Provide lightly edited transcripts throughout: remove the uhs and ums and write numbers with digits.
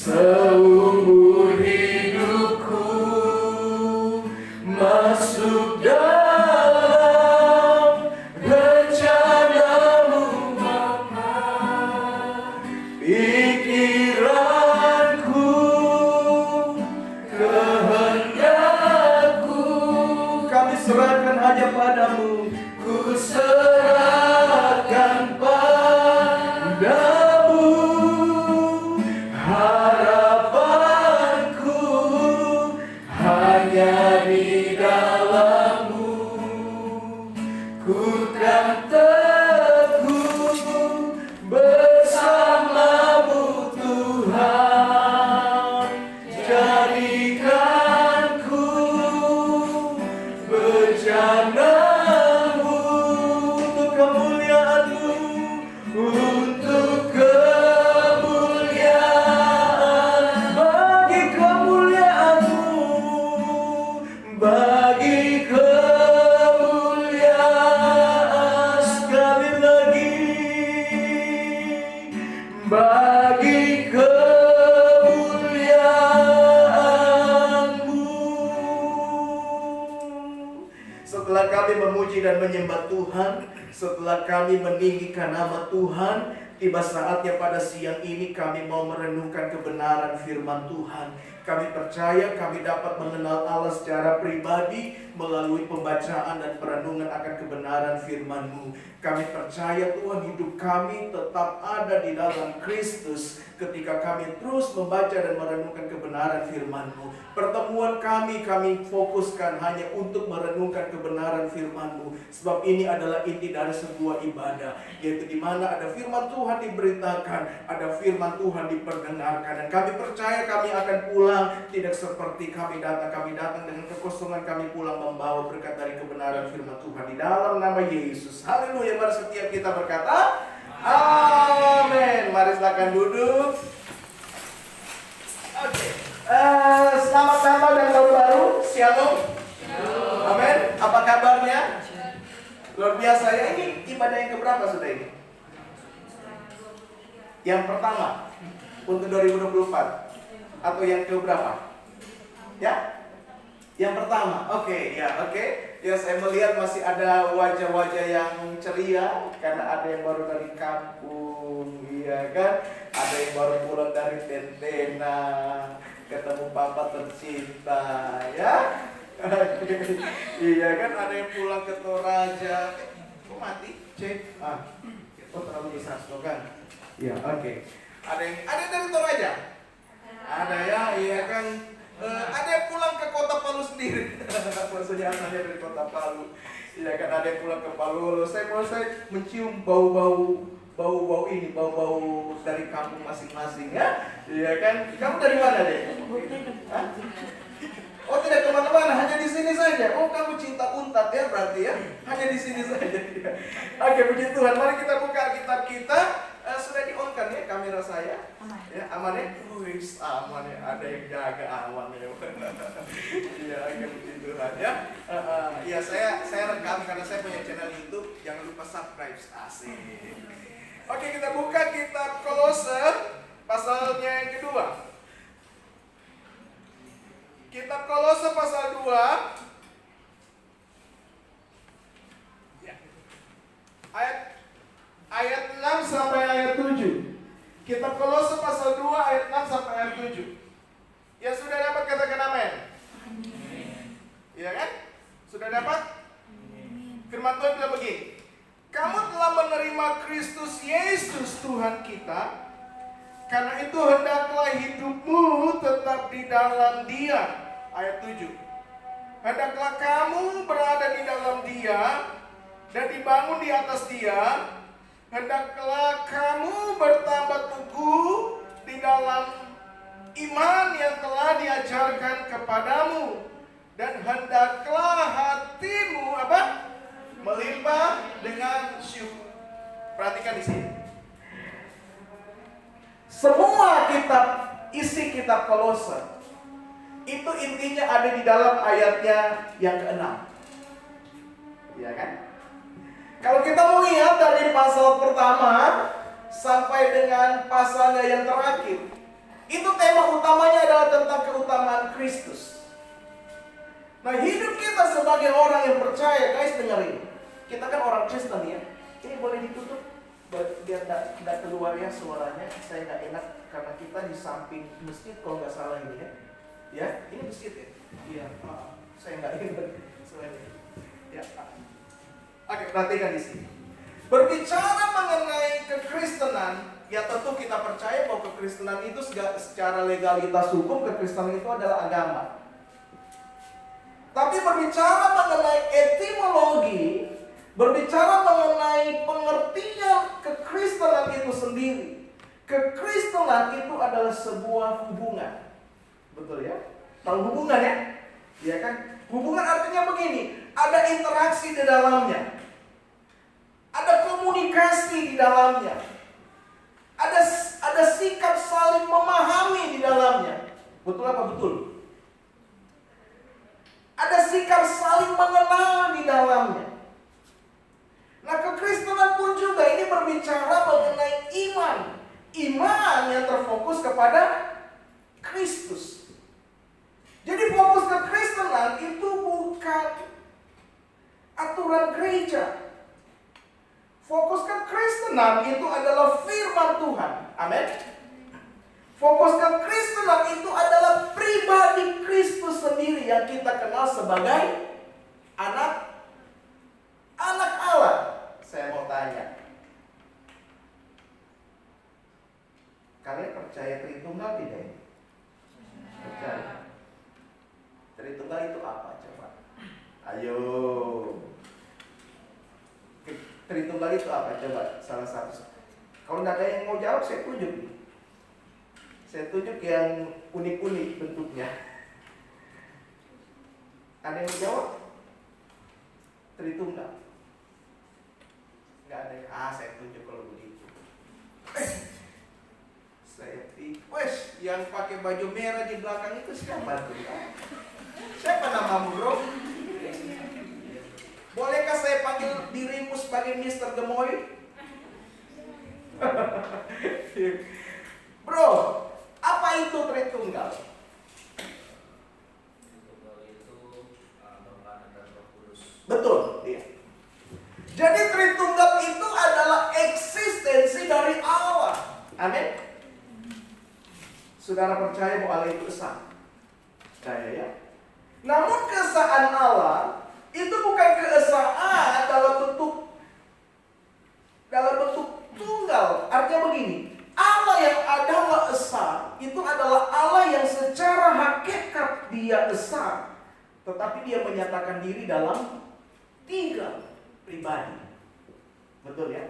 seumur hidupku masuk dalam rencanamu Bapa. Pikiranku, kehendakku, kami serahkan hanya padamu. Ku serahkan padamu harapanku hanya di dalam-Mu. Ku kan teguh bersama-Mu Tuhan. Jadikanku bejana-Mu untuk kemuliaan-Mu, untuk kemuliaan, bagi kemuliaan-Mu, bagi kemuliaan, sekali lagi, bagi kemuliaan-Mu. Setelah kami memuji dan menyembah Tuhan, setelah kami meninggikan nama Tuhan, tiba saatnya pada siang ini kami mau merenungkan kebenaran firman Tuhan. Kami percaya kami dapat mengenal Allah secara pribadi melalui pembacaan dan perenungan akan kebenaran firman-Mu. Kami percaya Tuhan, hidup kami tetap ada di dalam Kristus ketika kami terus membaca dan merenungkan kebenaran firman-Mu. Pertemuan kami fokuskan hanya untuk merenungkan kebenaran firman-Mu, sebab ini adalah inti dari sebuah ibadah, yaitu di mana ada firman Tuhan diberitakan, ada firman Tuhan diperdengarkan, dan kami percaya kami akan pulang tidak seperti kami datang dengan kekosongan, kami pulang membawa berkat dari kebenaran firman Tuhan di dalam nama Yesus. Haleluya. Mari setiap kita berkata amin. Mari silakan duduk. Oke. Selamat Natal dan Tahun Baru. Shalom. Amin. Apa kabarnya? Luar biasa ya. Ini ibadah yang keberapa sudah ini? Yang pertama untuk 2024 atau yang keberapa? Ya? Yang pertama. Oke. Ya, saya melihat masih ada wajah-wajah yang ceria karena ada yang baru dari kampung, iya kan? Ada yang baru pulang dari Tentena, ketemu papa tercinta, ya? Iya kan, ada yang pulang ke Toraja. Kok mati? Cek. Oh terlalu besar kan? Iya, oke. Ada yang dari Toraja? Ada ya, iya kan. Ada yang pulang ke kota Palu sendiri. Maksudnya asalnya dari kota Palu. Iya kan, ada yang pulang ke Palu. Saya mencium bau-bau dari kampung masing-masing ya. Iya kan. Kamu dari mana deh? Hah? Oh tidak kemana-mana, hanya di sini saja. Oh kamu cinta untat ya berarti ya. Hanya di sini saja. Oke, puji Tuhan. Mari kita buka Alkitab kita. Sudah di-on-kan ya kamera saya? Ya, aman ya? Wih, aman ya. Ada yang jaga aman ya. Iya, puji Tuhan ya. Ya saya rekam karena saya punya channel YouTube. Jangan lupa subscribe. Asik. Oke, kita buka kitab Kolose pasalnya yang kedua. Kitab Kolose pasal 2 ya. Ayat 6 sampai ayat 7. Kitab Kolose pasal 2 ayat 6 sampai ayat 7. Ya sudah dapat, katakan amin. Iya kan? Sudah dapat? Firman Tuhan bilang begini. Kamu telah menerima Kristus Yesus Tuhan kita. Karena itu hendaklah hidupmu tetap di dalam Dia. Ayat 7. Hendaklah kamu berada di dalam Dia dan dibangun di atas Dia. Hendaklah kamu bertambah teguh di dalam iman yang telah diajarkan kepadamu. Dan hendaklah hatimu melimpah dengan syukur. Perhatikan di sini. Semua isi kitab Kolose itu intinya ada di dalam ayatnya yang ke-6. Iya kan? Kalau kita melihat dari pasal pertama sampai dengan pasalnya yang terakhir, Itu tema utamanya adalah tentang keutamaan Kristus. Nah, hidup kita sebagai orang yang percaya, guys, dengerin. Kita kan orang Kristen ya. Ini boleh ditutup biar tidak keluar ya suaranya. Saya nggak enak karena kita di samping masjid kalau nggak salah ini ya. Ya, ini masjid ya. Iya, saya nggak enak suaranya. Ya. Oke, perhatikan di sini. Berbicara mengenai kekristenan, ya tentu kita percaya bahwa kekristenan itu secara legalitas hukum, kekristenan itu adalah agama. Tapi berbicara mengenai etimologi, berbicara mengenai pengertian kekristenan itu sendiri, kekristenan itu adalah sebuah hubungan. Betul ya? Tahu hubungan ya? Ya kan? Hubungan artinya begini, ada interaksi di dalamnya, ada komunikasi di dalamnya, ada sikap saling memahami di dalamnya. Betul apa betul? Ada sikap saling mengenal di dalamnya. Nah, kekristenan pun juga ini berbicara mengenai iman. Iman yang terfokus kepada Kristus. Jadi fokus kekristenan itu bukan aturan gereja. Fokus kekristenan itu adalah firman Tuhan. Amin. Fokus kekristenan itu adalah pribadi Kristus sendiri yang kita kenal sebagai anak Allah. Saya mau tanya, kalian percaya Tritunggal tidak? Percaya. Tritunggal itu apa? Coba. Ayo. Tritunggal itu apa? Coba salah satu. Kalau nggak ada yang mau jawab, saya tunjuk. Saya tunjuk yang unik-unik bentuknya. Ada yang mau jawab? Tritunggal. Nggak ada yang, saya tunjuk kalau begitu. Saya pikir, yang pakai baju merah di belakang itu siapa tuh? Siapa namamu, bro? Bolehkah saya panggil dirimu sebagai Mr. Gemoy? Bro, apa itu Tritunggal? Tritunggal itu Bapa dan Roh Kudus. Betul, iya. Jadi Tritunggal itu adalah eksistensi dari Allah. Amin. Saudara percaya bahwa Allah itu esa? Percaya ya? Namun keesaan Allah itu bukan keesaan dalam bentuk tunggal. Artinya begini, Allah yang adalah esa itu adalah Allah yang secara hakikat dia esa, tetapi dia menyatakan diri dalam 3 pribadi. Betul ya?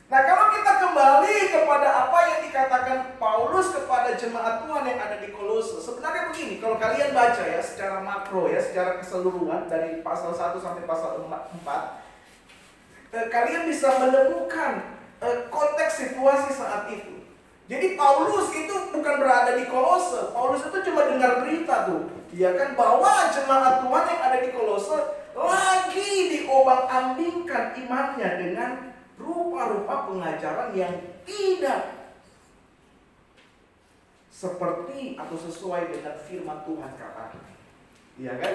Nah, kalau kita kembali kepada apa yang dikatakan Paulus kepada jemaat Tuhan yang ada di Kolose, sebenarnya begini, kalau kalian baca ya secara makro ya, secara keseluruhan dari pasal 1 sampai pasal 4, kalian bisa menemukan konteks situasi saat itu. Jadi Paulus itu bukan berada di Kolose. Paulus itu cuma dengar berita tuh, ya kan, bahwa jemaat Tuhan yang ada di Kolose lagi diobang-ambingkan imannya dengan rupa-rupa pengajaran yang tidak seperti atau sesuai dengan firman Tuhan katanya. Iya kan?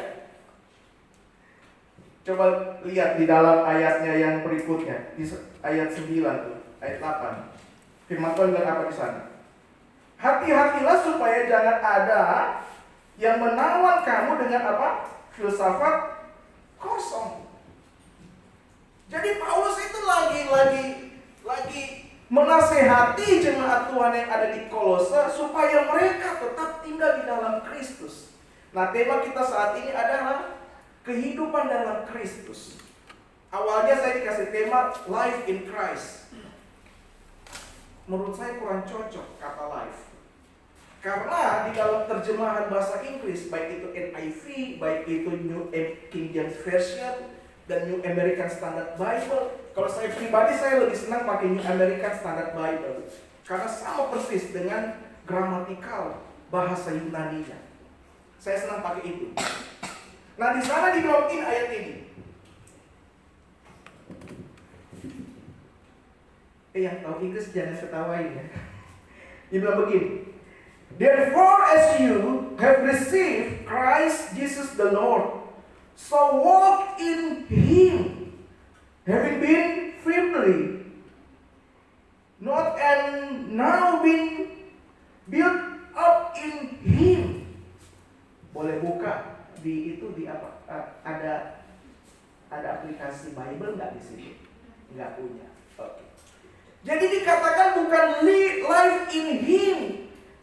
Coba lihat di dalam ayatnya yang berikutnya, di ayat 9 tuh, ayat 8. Firman Tuhan bilang apa di sana? Hati-hatilah supaya jangan ada yang menawan kamu dengan apa? Filsafat kosong. Jadi Paulus itu lagi menasehati jemaat Tuhan yang ada di Kolose supaya mereka tetap tinggal di dalam Kristus. Nah, tema kita saat ini adalah kehidupan dalam Kristus. Awalnya saya dikasih tema Life in Christ. Menurut saya kurang cocok kata life. Karena di dalam terjemahan bahasa Inggris, baik itu NIV, baik itu New King James Version, dan New American Standard Bible. Kalau saya pribadi, saya lebih senang pakai New American Standard Bible. Karena sama persis dengan gramatikal bahasa Yunani-nya. Saya senang pakai itu. Nah, di sana dibilangin ayat ini. Yang tahu Inggris jangan ketawain ya. Dia bilang begini. Therefore, as you have received Christ Jesus the Lord, so walk in Him, having been firmly, not and now being built up in Him. Boleh buka di itu di apa? Ada aplikasi Bible nggak di sini? Nggak punya. Oke. Jadi dikatakan bukan live in Him,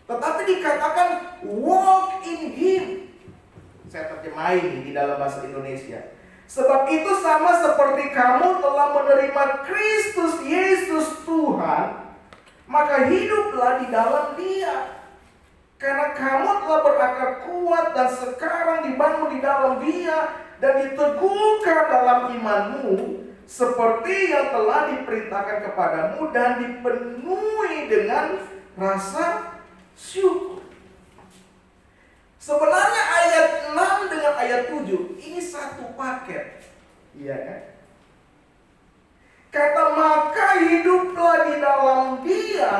tetapi dikatakan walk in Him. Saya terjemahin di dalam bahasa Indonesia. Sebab itu sama seperti kamu telah menerima Kristus Yesus Tuhan, maka hiduplah di dalam Dia. Karena kamu telah berakar kuat dan sekarang dibangun di dalam Dia dan diteguhkan dalam imanmu, seperti yang telah diperintahkan kepadamu dan dipenuhi dengan rasa syukur. Sebenarnya ayat 6 dengan ayat 7 ini satu paket. Iya kan? Kata maka hiduplah di dalam Dia,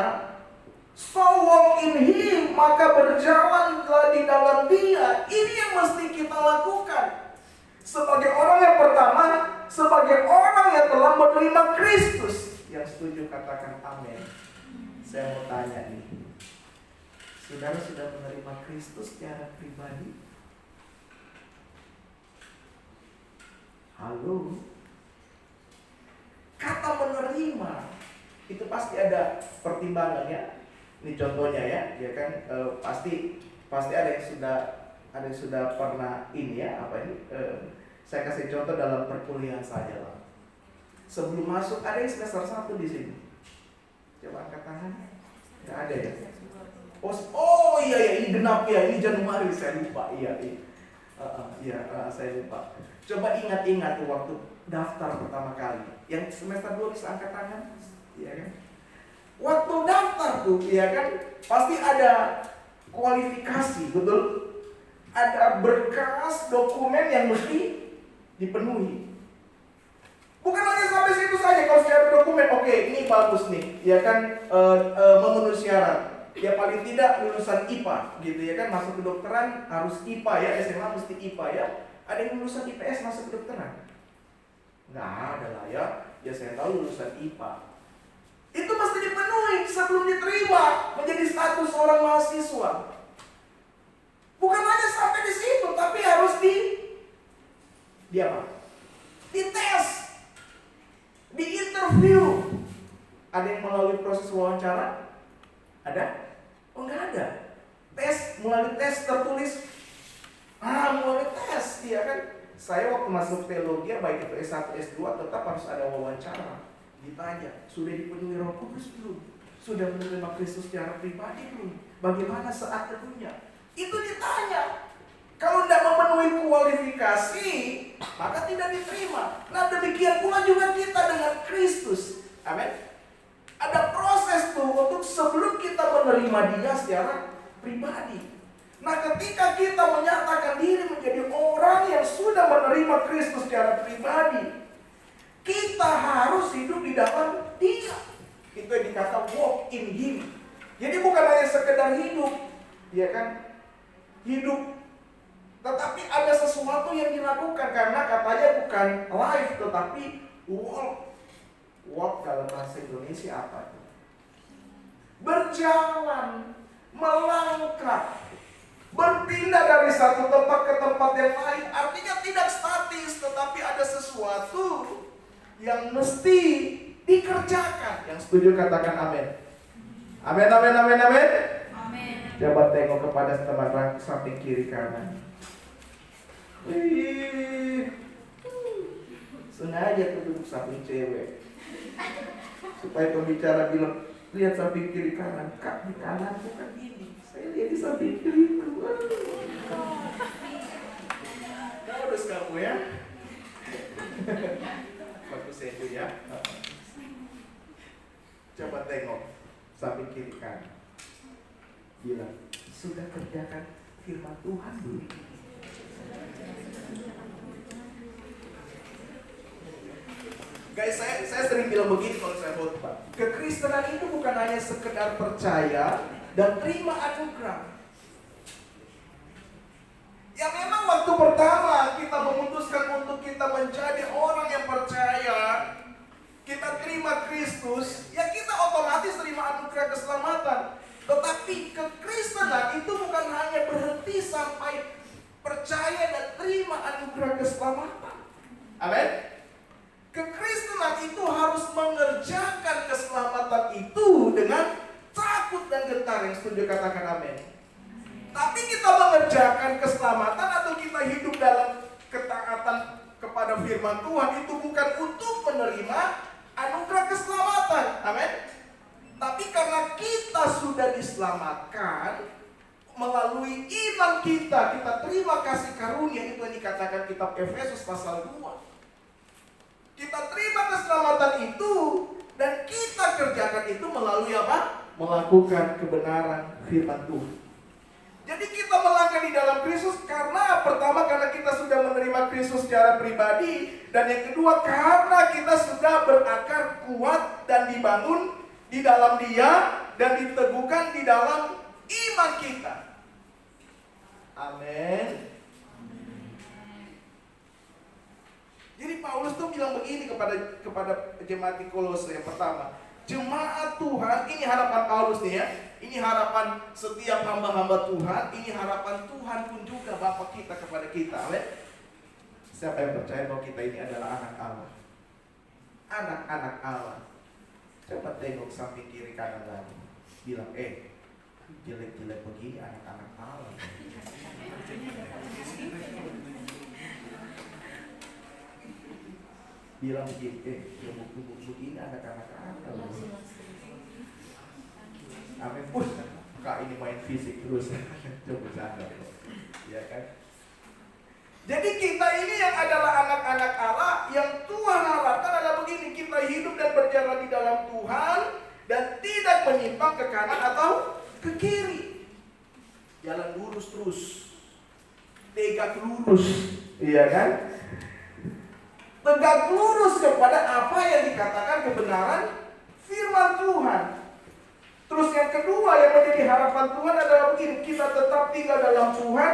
so walk in Him, maka berjalanlah di dalam Dia. Ini yang mesti kita lakukan. Sebagai orang yang pertama, sebagai orang yang telah menerima Kristus. Yang setuju katakan amin. Saya mau tanya nih, saudara sudah menerima Kristus secara pribadi? Halo? Kata menerima itu pasti ada pertimbangannya. Ini contohnya ya kan, pasti ada yang sudah pernah ini ya, saya kasih contoh dalam perkuliahan saja lah. Sebelum masuk ada yang semester 1 di sini. Coba angkat tangan. Nggak ada ya? Oh iya ini genap ya, ini Januari saya lupa. Iya. Saya lupa. Coba ingat-ingat tuh waktu daftar pertama kali. Yang semester 2 bisa angkat tangan? Iya kan? Waktu daftar tuh, ya kan, pasti ada kualifikasi, betul? Ada berkas dokumen yang mesti dipenuhi. Bukan hanya sampai situ saja. Kalau secara dokumen, oke, ini bagus nih, ya kan, memenuhi syarat. Ya paling tidak lulusan IPA, gitu ya kan, masuk kedokteran harus IPA ya, SMA mesti IPA ya. Ada yang lulusan IPS masuk kedokteran? Nggak ada lah ya. Ya saya tahu lulusan IPA. Itu mesti dipenuhi sebelum diterima menjadi status seorang mahasiswa. Bukan hanya sampai di situ, tapi harus di apa? Dites, diinterview. Ada yang melalui proses wawancara? Ada? Oh nggak ada. Tes, melalui tes tertulis. Melalui tes, iya kan? Saya waktu masuk teologi, baik itu S1, S2, tetap harus ada wawancara. Ditanya, sudah dipenuhi Roh Kudus belum? Sudah menerima Kristus secara pribadi belum? Bagaimana saat teduhnya? Itu ditanya. Kalau tidak memenuhi kualifikasi, maka tidak diterima. Nah demikian pula juga kita dengan Kristus. Amin. Ada proses tuh untuk sebelum kita menerima Dia secara pribadi. Nah ketika kita menyatakan diri menjadi orang yang sudah menerima Kristus secara pribadi, kita harus hidup di dalam Dia. Itu yang dikata walk in Him. Jadi bukan hanya sekedar hidup, ya kan? Hidup, tetapi ada sesuatu yang dilakukan, karena katanya bukan life tetapi walk. Walk dalam bahasa Indonesia apa itu? Berjalan, melangkah, berpindah dari satu tempat ke tempat yang lain. Artinya tidak statis, tetapi ada sesuatu yang mesti dikerjakan. Yang setuju katakan amin. Amin, amin, amin, amin. Amin. Coba tengok kepada teman samping kiri kanan. Sengaja tuh duduk samping cewek, supaya pembicara bilang, lihat samping kiri kanan. Kak, di kanan bukan ini, saya lihat di samping kiri. Modus kamu ya. Bagus itu ya. Coba tengok samping kiri kanan. Bilang, sudah kerjakan firman Tuhan belum? Guys, saya sering bilang begini kalau saya khotbah. Kekristenan itu bukan hanya sekedar percaya, dan terima anugerah. Ya memang waktu pertama kita memutuskan untuk kita menjadi orang yang percaya, kita terima Kristus, ya kita otomatis terima anugerah keselamatan. Tetapi kekristenan itu bukan hanya berhenti sampai percaya dan terima anugerah keselamatan. Amin. Kekristenan itu harus mengerjakan keselamatan itu dengan takut dan gentar. Yang setuju katakan amin. Tapi kita mengerjakan keselamatan atau kita hidup dalam ketaatan kepada firman Tuhan itu bukan untuk menerima anugerah keselamatan. Amin. Tapi karena kita sudah diselamatkan melalui iman kita terima kasih karunia itu yang dikatakan kitab Efesus pasal 2. Kita terima keselamatan itu dan kita kerjakan itu melalui apa? Melakukan kebenaran firman Tuhan. Jadi kita melangkah di dalam Kristus karena pertama karena kita sudah menerima Kristus secara pribadi, dan yang kedua karena kita sudah berakar kuat dan dibangun di dalam Dia dan diteguhkan di dalam iman kita. Amin. Jadi Paulus tuh bilang begini kepada jemaat di Kolose. Yang pertama, jemaat Tuhan, ini harapan Paulus nih ya. Ini harapan setiap hamba-hamba Tuhan. Ini harapan Tuhan pun juga Bapa kita kepada kita. Amin. Siapa yang percaya bahwa kita ini adalah anak Allah? Anak-anak Allah. Coba tengok samping kiri kanan lagi. Bilang, jelek-jelek begini anak-anak Allah. Bilang begini, gemuk-gemuk begini anak-anak Allah. Amin. Kak ini main fisik terus. Coba sadar. Ya kan? Jadi kita ini yang adalah anak-anak Allah, yang Tuhan harapkan adalah begini, kita hidup dan berjalan di dalam Tuhan dan tidak menyimpang ke kanan atau ke kiri. Jalan lurus terus. Tegak lurus. Iya kan? Tegak lurus kepada apa yang dikatakan kebenaran firman Tuhan. Terus yang kedua yang menjadi harapan Tuhan adalah begini, kita tetap tinggal dalam Tuhan,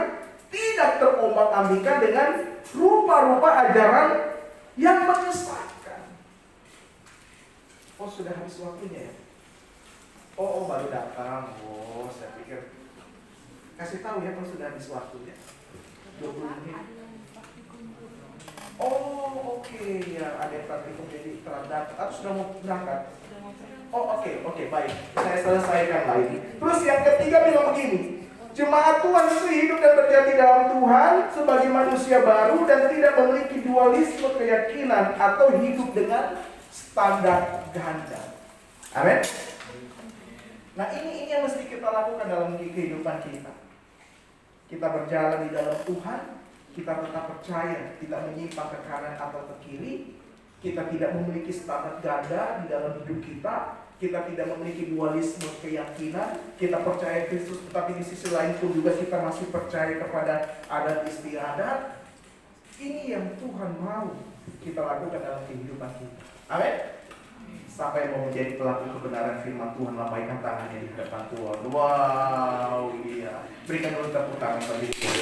tidak terombang-ambingkan dengan rupa-rupa ajaran yang menyesatkan. Oh sudah habis waktunya ya? Oh baru datang. Oh saya pikir kasih tahu ya kalau sudah habis waktunya. 20 menit. Oh oke. Ya ada yang praktikum jadi terhadap atau sudah mau berangkat? Oh oke, baik. Saya selesaikan lagi. Terus yang ketiga bilang begini, jemaat Tuhan itu hidup dan berjati dalam Tuhan sebagai manusia baru dan tidak memiliki dualisme keyakinan atau hidup dengan standar ganda. Amin. Nah ini yang mesti kita lakukan dalam kehidupan kita. Kita berjalan di dalam Tuhan, kita tetap percaya, tidak menyimpang ke kanan atau ke kiri. Kita tidak memiliki standar ganda di dalam hidup kita. Kita tidak memiliki dualisme keyakinan. Kita percaya Kristus, tetapi di sisi lain pun juga kita masih percaya kepada adat istiadat. Ini yang Tuhan mau kita lakukan dalam kehidupan kita. Amin. Sampai mau menjadi pelaku kebenaran firman Tuhan, lambaikan tangannya di hadapan Tuhan. Wow, iya. Berikan dulu tepuk tangan bagi Tuhan.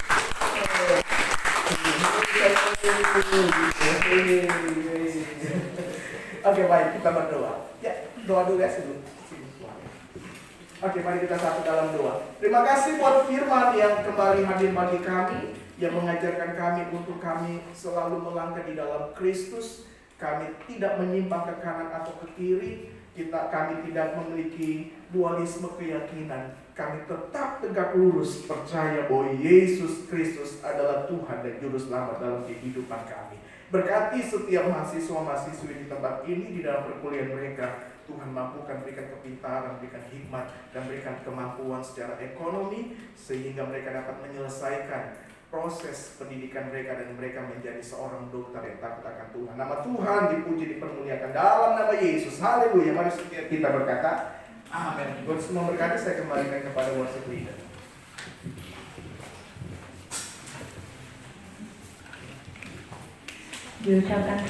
Oke, baik, kita berdoa. Ya, doa dulu ya sebelum. Oke, mari kita satu dalam doa. Terima kasih buat firman yang kembali hadir bagi kami, yang mengajarkan kami untuk kami selalu melangkah di dalam Kristus. Kami tidak menyimpang ke kanan atau ke kiri. Kami tidak memiliki dualisme keyakinan. Kami tetap tegak lurus percaya bahwa Yesus Kristus adalah Tuhan dan Juru Selamat dalam kehidupan kami. Berkati setiap mahasiswa-mahasiswi di tempat ini, di dalam perkuliahan mereka. Tuhan mampukan, berikan kepintaran, berikan hikmat, dan berikan kemampuan secara ekonomi, sehingga mereka dapat menyelesaikan proses pendidikan mereka dan mereka menjadi seorang dokter yang takut akan Tuhan. Nama Tuhan dipuji, dipermuliakan dalam nama Yesus. Haleluya. Mari setiap kita berkata, amin. Buat semua berkati, saya kembalikan kepada worship leader. Diucapkan